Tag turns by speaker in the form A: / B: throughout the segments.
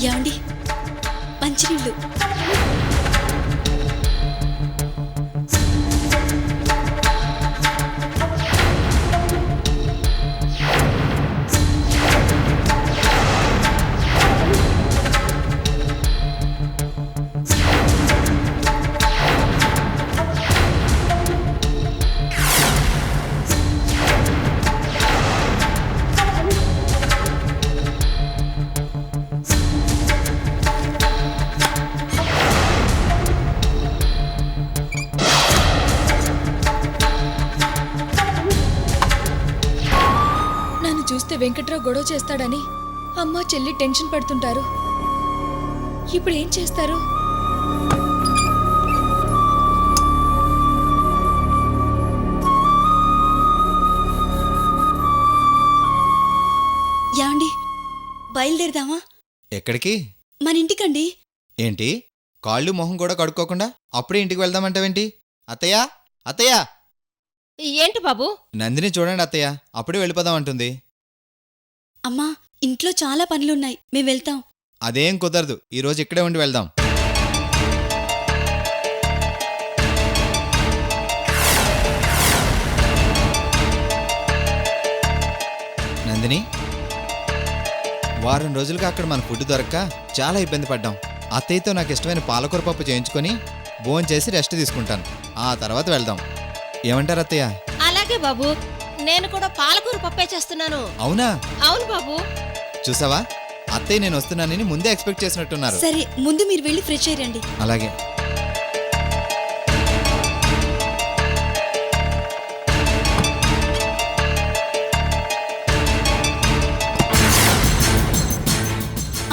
A: యాండి మంచినీళ్ళు.
B: చూస్తే వెంకట్రావు గొడవ చేస్తాడని అమ్మ చెల్లి టెన్షన్ పడుతుంటారు. ఇప్పుడు ఏం చేస్తారు?
A: యాండి బయలుదేరదామా?
C: ఎక్కడికి?
A: మన ఇంటికండి.
C: ఏంటి కాళ్ళు మొహం కూడా కడుక్కోకుండా అప్పుడే ఇంటికి వెళ్దామంటావేంటి? అత్తయ్య అత్తయ్య!
D: ఏంటి బాబు?
C: నందిని చూడండి అత్తయ్య, అప్పుడే వెళ్ళిపోదాం అంటుంది.
A: అమ్మా ఇంట్లో చాలా పనులున్నాయి, మేము వెళ్తాం.
C: అదేం కుదరదు, ఈరోజు ఇక్కడే ఉండి వెళ్దాం. నందిని, వారం రోజులుగా అక్కడ మన ఫుడ్ దొరక్క చాలా ఇబ్బంది పడ్డాం. అత్తయ్యతో నాకు ఇష్టమైన పాలకూర పప్పు చేయించుకొని భోంచేసి రెస్ట్ తీసుకుంటాను, ఆ తర్వాత వెళ్దాం. ఏమంటారు అత్తయ్య?
D: అలాగే బాబు, నేను కూడా పాలకూర పప్పే చేస్తున్నాను.
C: అవునా?
D: అవును బాబు.
C: చూసావా, అత్తయ్య నేను వస్తున్నానని ముందే ఎక్స్పెక్ట్ చేసినట్టున్నారు.
A: సరే ముందు మీరు వెళ్ళి ఫ్రెష్ అయ్యండి.
C: అలాగే.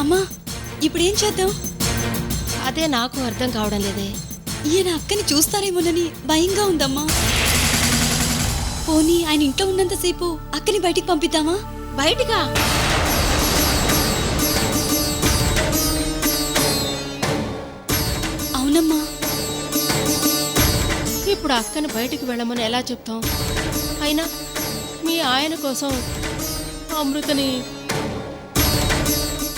A: అమ్మా ఇప్పుడేం చేద్దాం?
D: అదే నాకు అర్థం కావడం లేదే.
A: ఈయన అక్కని చూస్తారేమోనని భయంగా ఉందమ్మా. పోనీ ఆయన ఇంట్లో ఉన్నంతసేపు అక్కని బయటికి పంపిద్దామా?
D: బయటికా?
A: అవునమ్మా.
D: ఇప్పుడు అక్కని బయటికి వెళ్ళమని ఎలా చెప్తాం? అయినా మీ ఆయన కోసం అమృతని.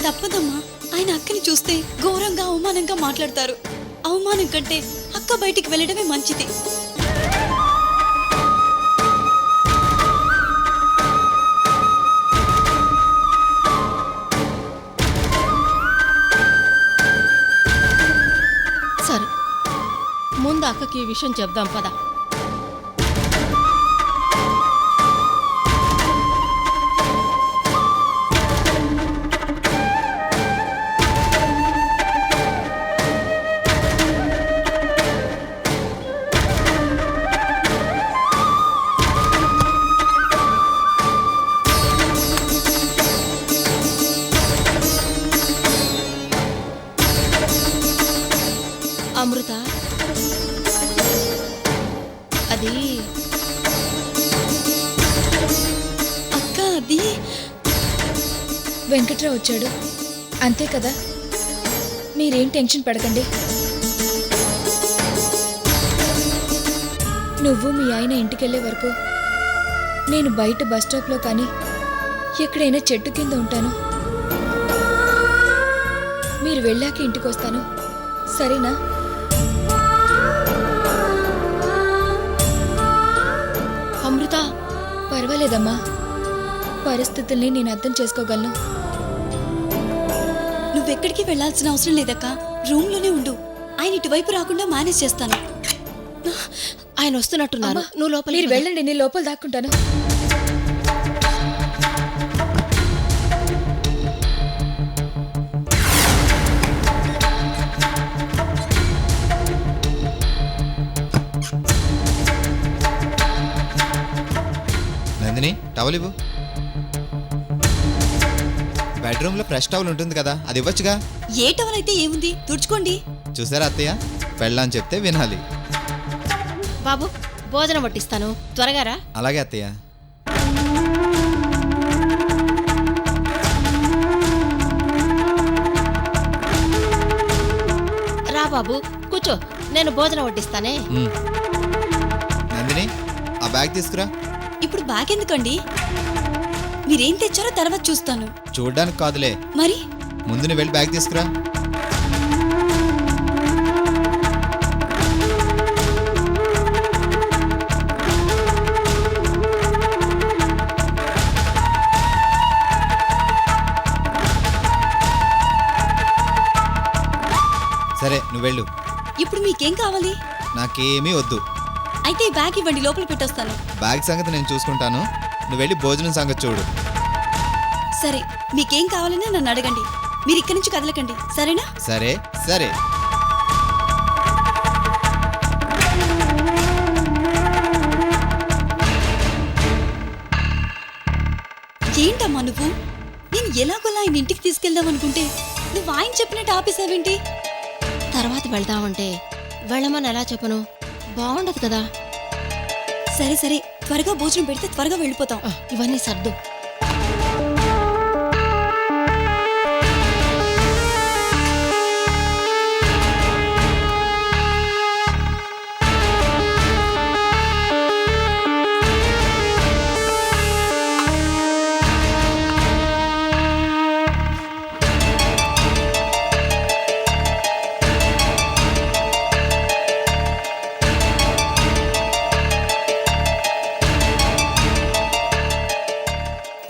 A: తప్పదమ్మా, ఆయన అక్కని చూస్తే ఘోరంగా అవమానంగా మాట్లాడతారు. అవమానం కంటే అక్క బయటికి వెళ్ళడమే మంచిది.
D: సరే, ముందు అక్కకి ఈ విషయం చెప్దాం పద. అమృత, అది
A: అక్క అది
B: వెంకట్రావు వచ్చాడు అంతే కదా, మీరేం టెన్షన్ పడకండి. నువ్వు మీ ఆయన ఇంటికెళ్లే వరకు నేను బయట బస్ స్టాప్లో కానీ ఎక్కడైనా చెట్టు కింద ఉంటాను. మీరు వెళ్ళాక ఇంటికి వస్తాను, సరేనా?
D: అమృత,
B: పర్వాలేదమ్మా, పరిస్థితుల్ని నేను అర్థం చేసుకోగలను.
A: నువ్వెక్కడికి వెళ్లాల్సిన అవసరం లేదక్క, రూమ్ లోనే ఉండు. ఆయన ఇటువైపు రాకుండా మేనేజ్ చేస్తాను.
D: ఆయన వస్తున్నట్టున్నారు, నువ్వు లోపల.
B: మీరు వెళ్ళండి, నేను లోపల దాక్కుంటాను.
C: నందిని, టవల్ ఇవ్వు. బెడ్రూమ్లో ఫ్రెష్ టవల్ ఉంటుంది కదా, అది ఇవ్వచ్చుగా.
A: ఏ టవల్ అయితే ఏముంది, తుడుచుకోండి.
C: చూసారా అత్తయ్య, పెళ్ళాని చెప్తే వినాలి.
D: బాబు, భోజనం వడ్డిస్తాను, త్వరగా రా.
C: అలాగే అత్తయ్య.
D: రా బాబు, కూర్చో, నేను భోజనం వడ్డిస్తానే.
C: నందిని, ఆ బ్యాగ్ తీసుకురా.
A: ఇప్పుడు బ్యాగ్ ఎందుకండి? మీరేం తెచ్చారో తర్వాత చూస్తాను.
C: చూడ్డానికి కాదులే,
A: మరి
C: ముందు నువ్వు వెళ్ళి బ్యాగ్ తీసుకురా. సరే నువ్వు వెళ్ళు.
A: ఇప్పుడు మీకేం కావాలి?
C: నాకేమీ వద్దు.
A: అయితే ఈ బ్యాగ్ ఇవ్వండి, లోపల పెట్టొస్తాను.
C: బ్యాగ్ సంగతి నేను చూసుకుంటాను, నువ్వు వెళ్ళి భోజనం సంగతి చూడు.
A: సరే, మీకేం కావాలన్నా నన్ను అడగండి. మీరు ఇక్కడి నుంచి కదలకండి, సరేనా?
C: సరే సరే.
A: ఏంటమ్మా నువ్వు? నేను ఎలాగోలా ఆయన ఇంటికి తీసుకెళ్దాం అనుకుంటే నువ్వు ఆయన చెప్పినట్టు ఆపేసావేంటి?
D: తర్వాత వెళ్దామంటే వెళ్ళమని ఎలా చెప్పను? బాగుండదు కదా.
A: సరే సరే, త్వరగా భోజనం పెడితే త్వరగా వెళ్ళిపోతాం.
D: ఇవన్నీ సర్దు.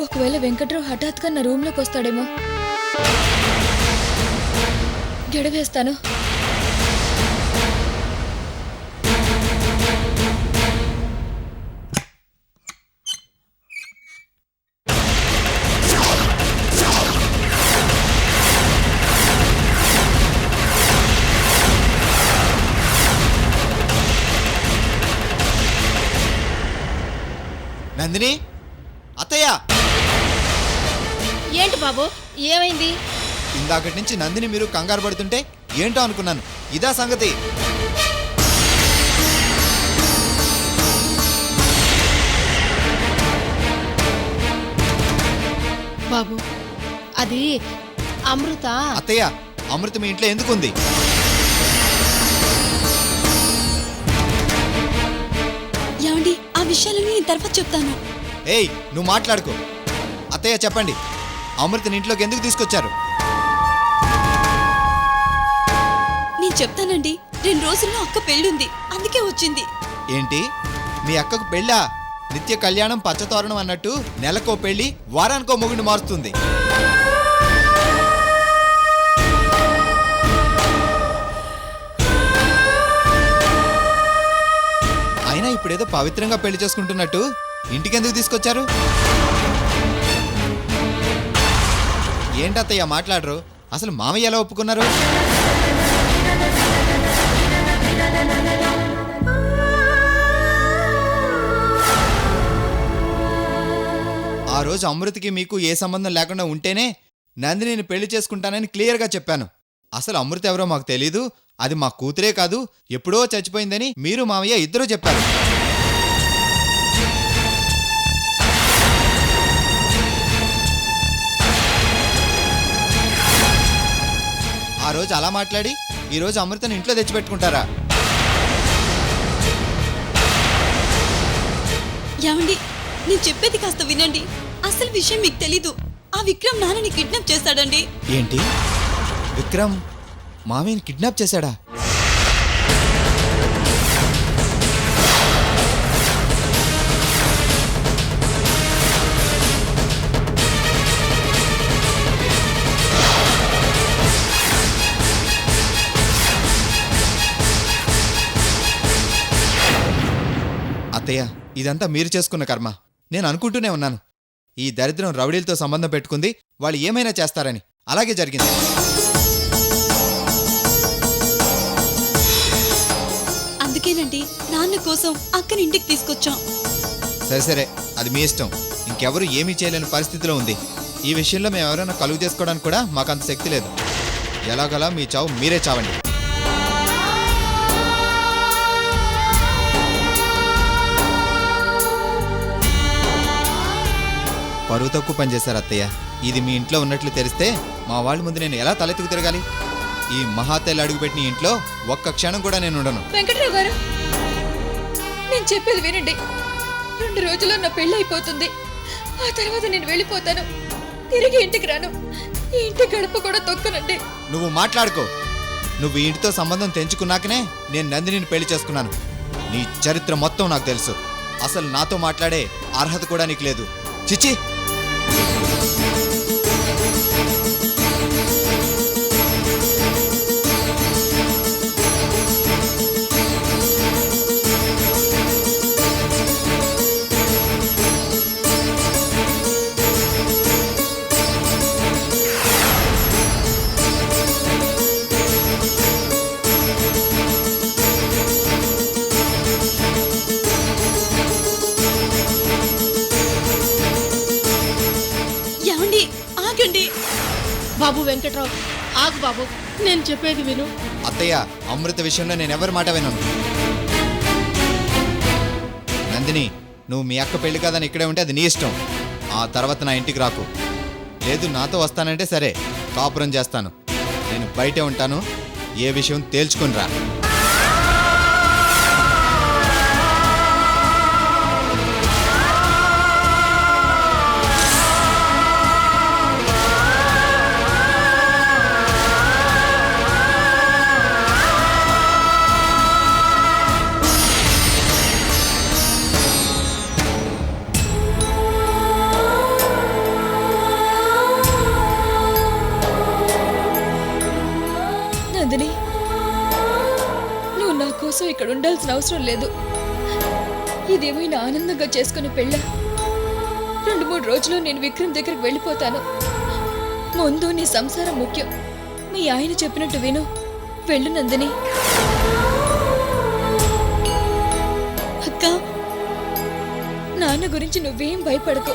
B: ఒకవేళ వెంకట్రావు హఠాత్గా నా రూమ్లోకి వస్తాడేమో. గెడవేస్తాను.
C: నందిని, అత్తయ్య.
D: ఏంటి బాబు, ఏమైంది?
C: ఇందాకటి నుంచి నందిని మీరు కంగారు పడుతుంటే ఏంటో అనుకున్నాను. ఇదా సంగతి.
D: బాబు, అది అమృత.
C: అత్తయ్య, అమృత మీ ఇంట్లో ఎందుకుంది?
A: ఏమండి, ఆ విషయాలన్నీ నేను తర్వాత చెప్తాను.
C: ఏయ్, నువ్వు మాట్లాడుకో. అత్తయ్య చెప్పండి, అమృతని ఇంట్లోకి ఎందుకు తీసుకొచ్చారు?
A: నేను చెప్తానండి. 2 రోజుల్లో అక్క పెళ్ళుంది, అందుకే వచ్చింది.
C: ఏంటి, మీ అక్కకు పెళ్ళా? నిత్య కళ్యాణం పచ్చతోరణం అన్నట్టు నెలకో పెళ్లి, వారానికో మొగుడిని మారుస్తుంది. అయినా ఇప్పుడేదో పవిత్రంగా పెళ్లి చేసుకుంటున్నట్టు ఇంటికెందుకు తీసుకొచ్చారు? ఏంటత్తయ్య మాట్లాడరు? అసలు మామయ్య ఎలా ఒప్పుకున్నారు? ఆ రోజు అమృతకి మీకు ఏ సంబంధం లేకుండా ఉంటేనే నందినిని పెళ్లి చేసుకుంటానని క్లియర్గా చెప్పాను. అసలు అమృత ఎవరో మాకు తెలీదు, అది మా కూతురే కాదు, ఎప్పుడో చచ్చిపోయిందని మీరు మామయ్య ఇద్దరూ చెప్పారు. ఆ రోజు అలా మాట్లాడి ఈరోజు అమృతని ఇంట్లో తెచ్చిపెట్టుకుంటారా?
A: ఏమండి, నేను చెప్పేది కాస్త వినండి. అసలు విషయం మీకు తెలీదు. ఆ విక్రమ్ నాన్నని కిడ్నాప్ చేశాడండి.
C: ఏంటి, విక్రమ్ మామయ్యని కిడ్నాప్ చేశాడా? అత్తయ్య, ఇదంతా మీరు చేసుకున్న కర్మ. నేను అనుకుంటూనే ఉన్నాను, ఈ దరిద్రం రౌడీలతో సంబంధం పెట్టుకుంది, వాళ్ళు ఏమైనా చేస్తారని. అలాగే జరిగింది.
A: అందుకేనండి నాన్న కోసం అక్కని ఇంటికి తీసుకొచ్చాం.
C: సరే సరే, అది మీ ఇష్టం. ఇంకెవరు ఏమీ చేయలేని పరిస్థితిలో ఉంది. ఈ విషయంలో మేము ఎవరైనా కలుగు చేసుకోవడానికి కూడా మాకంత శక్తి లేదు. ఎలాగలా మీ చావు మీరే చావండి. పరువు తక్కువ పనిచేశారు అత్తయ్య. ఇది మీ ఇంట్లో ఉన్నట్లు తెలిస్తే మా వాళ్ళ ముందు నేను ఎలా తలెత్తుకు తిరగాలి? ఈ మహాతల్లి అడుగుపెట్టిన ఇంట్లో ఒక్క క్షణం కూడా నేను ఉండను.
B: వెంకట్రావు గారు, నేను చెప్పేది వినండి. 2 రోజుల్లో నా పెళ్ళి అయిపోతుంది. ఆ తర్వాత నేను వెళ్ళిపోతాను, తిరిగి ఇంటికి రాను. ఈ ఇంటి గడప కూడా తొక్కనండి.
C: నువ్వు మాట్లాడుకో. నువ్వు ఈ ఇంటితో సంబంధం తెంచుకున్నాకనే నేను నందినిని పెళ్లి చేసుకున్నాను. నీ చరిత్ర మొత్తం నాకు తెలుసు. అసలు నాతో మాట్లాడే అర్హత కూడా నీకు లేదు. చిచి.
A: ఏమండి, ఆగండి.
D: బాబు వెంకట్రావు, ఆగు బాబు, నేను చెప్పేది విను.
C: అత్తయ్య, అమృత విషయంలో నేను ఎవరి మాట వినను. నందిని, నువ్వు మీ అక్క పెళ్లి కాదని ఇక్కడే ఉంటే అది నీ ఇష్టం. ఆ తర్వాత నా ఇంటికి రాకు. లేదు నాతో వస్తానంటే సరే, కాపురం చేస్తాను. నేను బయటే ఉంటాను. ఏ విషయం తేల్చుకుని రా.
B: నందిని, నువ్వు నా కోసం ఇక్కడ ఉండాల్సిన అవసరం లేదు. ఇదేమైనా ఆనందంగా చేసుకుని పెళ్ళా? 2-3 రోజుల్లో నేను విక్రమ్ దగ్గరికి వెళ్ళిపోతాను. ముందు నీ సంసారం ముఖ్యం. మీ ఆయన చెప్పినట్టు విను. వెళ్ళు నందిని.
A: అక్క,
B: నాన్న గురించి నువ్వేం భయపడకు.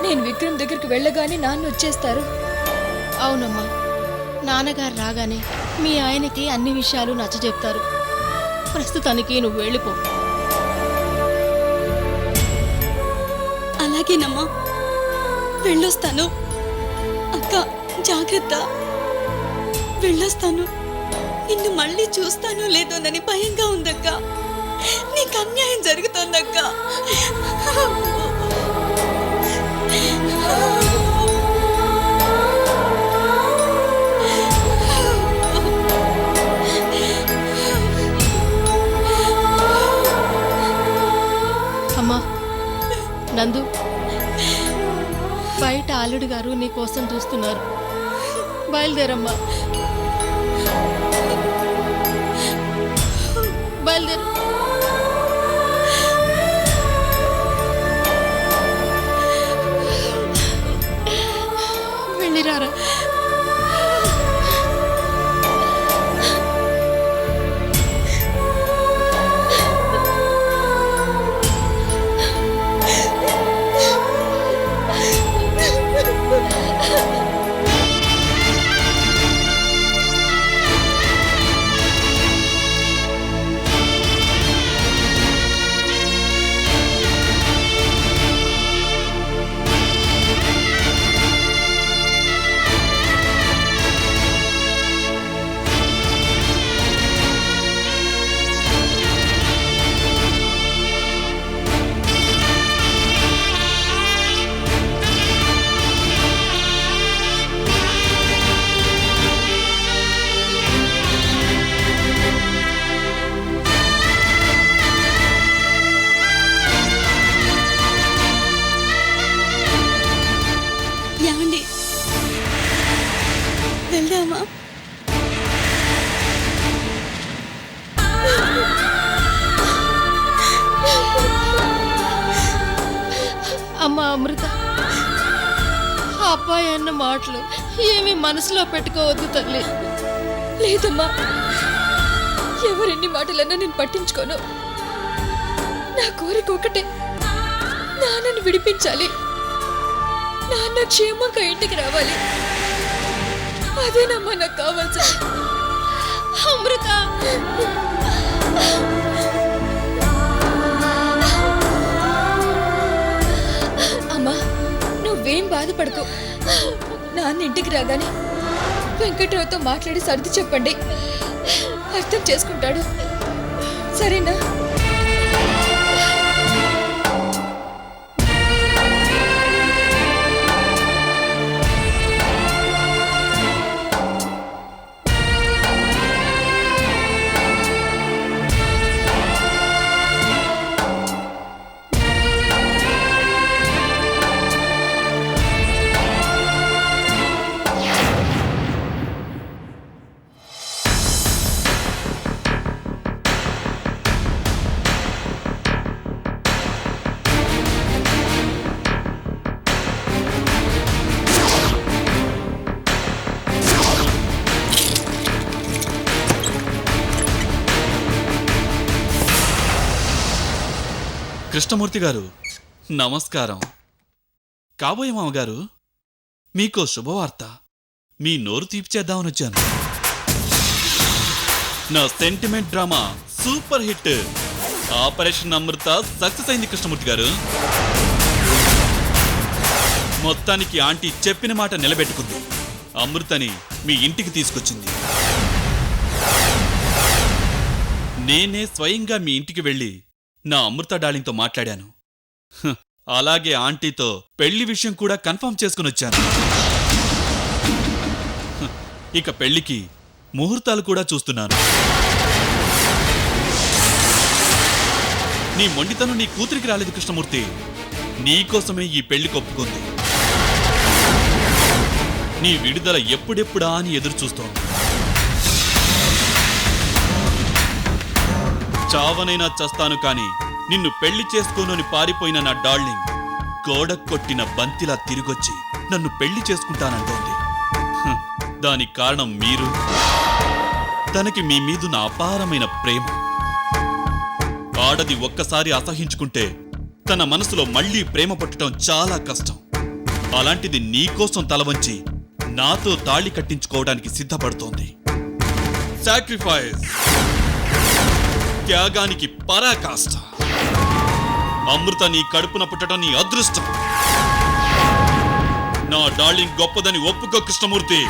B: నేను విక్రమ్ దగ్గరికి వెళ్ళగానే నాన్న వచ్చేస్తారు.
D: అవునమ్మా, నాన్నగారు రాగానే మీ ఆయనకి అన్ని విషయాలు నచ్చజెప్తారు. ప్రస్తుతానికి నువ్వు వెళ్ళిపో.
A: అలాగేనమ్మా, వెళ్ళొస్తాను. అక్క, జాగ్రత్త. వెళ్ళొస్తాను. నిన్ను మళ్ళీ చూస్తానో లేదోనని భయంగా ఉందక్క. నీకు అన్యాయం జరుగుతోందక్క.
D: అమ్మా నందు, బయట అల్లుడు గారు నీ కోసం చూస్తున్నారు. బయలుదేరమ్మా, బయలుదేరు. వెళ్ళిరారా.
A: ఏమండి, వెళ్దామా?
D: అమ్మా అమృత, ఆ అబ్బాయి అన్న మాటలు ఏమీ మనసులో పెట్టుకోవద్దు తల్లి.
B: లేదమ్మా, ఎవరెన్ని మాటలన్నా నేను పట్టించుకోను. నా కోరిక ఒకటే, నాన్నని విడిపించాలి. నాన్న క్షేమంగా ఇంటికి రావాలి. అదేనమ్మా నాకు కావాల్సింది.
D: అమృత,
B: అమ్మా నువ్వేం బాధపడకు. నాన్న ఇంటికి రాగానే వెంకట్రావుతో మాట్లాడి సర్ది చెప్పండి. అర్థం చేసుకుంటాడు. సరేనా?
E: కృష్ణమూర్తి గారు నమస్కారం. కాబోయే మామగారు, మీకో శుభవార్త. మీ నోరు తీపి చేద్దామని వచ్చాను. నా sentiment drama super hit operation Amrutha success అయింది కృష్ణమూర్తి గారు. మొత్తానికి ఆంటీ చెప్పిన మాట నిలబెట్టుకుంది. అమృతని మీ ఇంటికి తీసుకొచ్చింది. నేనే స్వయంగా మీ ఇంటికి వెళ్ళి నా అమృత డార్లింగ్తో మాట్లాడాను. అలాగే ఆంటీతో పెళ్లి విషయం కూడా కన్ఫర్మ్ చేసుకుని వచ్చాను. ఇక పెళ్లికి ముహూర్తాలు కూడా చూస్తున్నాను. నీ మొండితనం నీ కూతురికి రాలేదు కృష్ణమూర్తి. నీకోసమే ఈ పెళ్లి ఒప్పుకుంది. నీ విడుదల ఎప్పుడెప్పుడా అని ఎదురు చూస్తోంది. చావనైనా చస్తాను కాని నిన్ను పెళ్లి చేసుకోనని పారిపోయిన నా డార్లింగ్ గోడ కొట్టిన బంతిలా తిరిగొచ్చి నన్ను పెళ్లి చేసుకుంటానంటోంది. దానికి కారణం మీరు. తనకి మీ మీదున్న అపారమైన ప్రేమ. ఆడది ఒక్కసారి అసహించుకుంటే తన మనసులో మళ్లీ ప్రేమ పట్టడం చాలా కష్టం. అలాంటిది నీకోసం తలవంచి నాతో తాళి కట్టించుకోవడానికి సిద్ధపడుతోంది. సాక్రిఫైస్, త్యాగానికి పరాకాష్ట. అమృత నీ కడుపున పుట్టడం నీ అదృష్టం. నా డార్లింగ్ గొప్పదని ఒప్పుకో కృష్ణమూర్తి.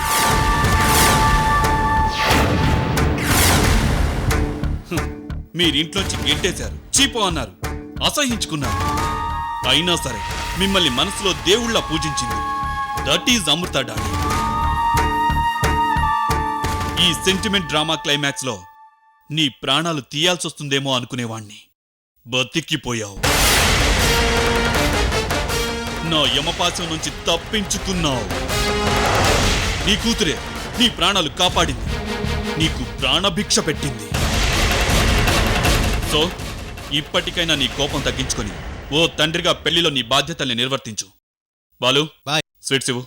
E: మీరింట్లోంచి గెంటేశారు, చీపో అన్నారు, అసహించుకున్నారు. అయినా సరే మిమ్మల్ని మనసులో దేవుళ్ళ పూజించింది. That is Amrutha darling. ఈ సెంటిమెంట్ డ్రామా క్లైమాక్స్ లో నీ ప్రాణాలు తీయాల్సొస్తుందేమో అనుకునేవాణ్ణి. బతికిపోయావు. నా యమపాశం నుంచి తప్పించుకున్నావు. నీ కూతురే నీ ప్రాణాలు కాపాడింది. నీకు ప్రాణభిక్ష పెట్టింది. సో ఇప్పటికైనా నీ కోపం తగ్గించుకొని ఓ తండ్రిగా పెళ్లిలో నీ బాధ్యతల్ని నిర్వర్తించు. బాలు,
C: బాయ్.
E: స్వీట్స్ ఇవ్వు.